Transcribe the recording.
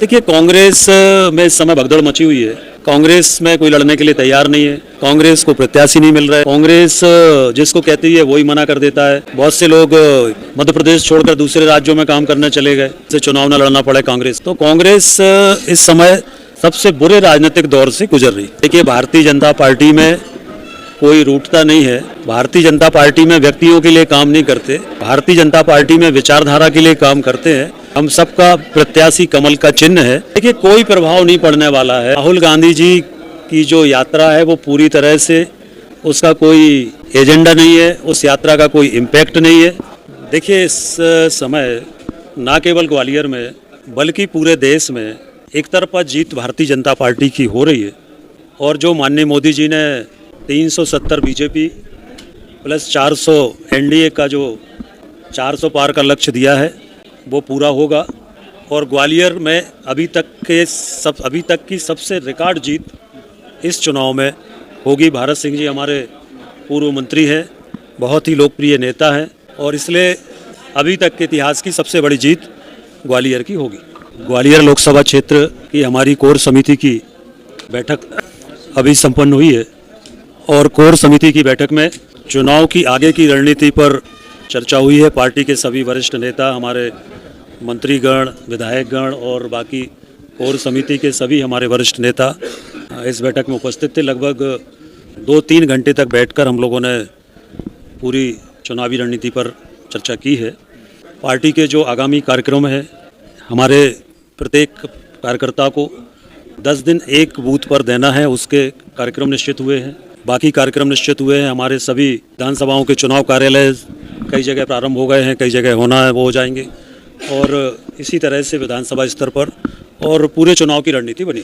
देखिए, कांग्रेस में इस समय भगदड़ मची हुई है। कांग्रेस में कोई लड़ने के लिए तैयार नहीं है। कांग्रेस को प्रत्याशी नहीं मिल रहा है। कांग्रेस जिसको कहती है वही मना कर देता है। बहुत से लोग मध्य प्रदेश छोड़कर दूसरे राज्यों में काम करने चले गए, से चुनाव न लड़ना पड़े कांग्रेस। तो कांग्रेस इस समय सबसे बुरे राजनीतिक दौर से गुजर रही है। देखिए, भारतीय जनता पार्टी में कोई रूठता नहीं है। भारतीय जनता पार्टी में व्यक्तियों के लिए काम नहीं करते। भारतीय जनता पार्टी में विचारधारा के लिए काम करते हैं। हम सबका प्रत्याशी कमल का चिन्ह है। देखिए, कोई प्रभाव नहीं पड़ने वाला है। राहुल गांधी जी की जो यात्रा है वो पूरी तरह से, उसका कोई एजेंडा नहीं है, उस यात्रा का कोई इम्पैक्ट नहीं है। देखिए, इस समय ना केवल ग्वालियर में बल्कि पूरे देश में एक तरफा जीत भारतीय जनता पार्टी की हो रही है। और जो माननीय मोदी जी ने 370 बीजेपी प्लस 400 एनडीए का जो 400 पार का लक्ष्य दिया है वो पूरा होगा। और ग्वालियर में अभी तक की सबसे रिकॉर्ड जीत इस चुनाव में होगी। भारत सिंह जी हमारे पूर्व मंत्री हैं, बहुत ही लोकप्रिय नेता हैं, और इसलिए अभी तक के इतिहास की सबसे बड़ी जीत ग्वालियर की होगी। ग्वालियर लोकसभा क्षेत्र की हमारी कोर समिति की बैठक अभी संपन्न हुई है, और कोर समिति की बैठक में चुनाव की आगे की रणनीति पर चर्चा हुई है। पार्टी के सभी वरिष्ठ नेता, हमारे मंत्रीगण, विधायकगण और बाकी कोर समिति के सभी हमारे वरिष्ठ नेता इस बैठक में उपस्थित थे। लगभग 2-3 घंटे तक बैठकर हम लोगों ने पूरी चुनावी रणनीति पर चर्चा की है। पार्टी के जो आगामी कार्यक्रम है, हमारे प्रत्येक कार्यकर्ता को 10 दिन एक बूथ पर देना है, उसके कार्यक्रम निश्चित हुए हैं। बाकी कार्यक्रम निश्चित हुए हैं। हमारे सभी विधानसभाओं के चुनाव कार्यालय कई जगह प्रारंभ हो गए हैं, कई जगह होना है वो हो जाएंगे, और इसी तरह से विधानसभा स्तर पर और पूरे चुनाव की रणनीति बनी।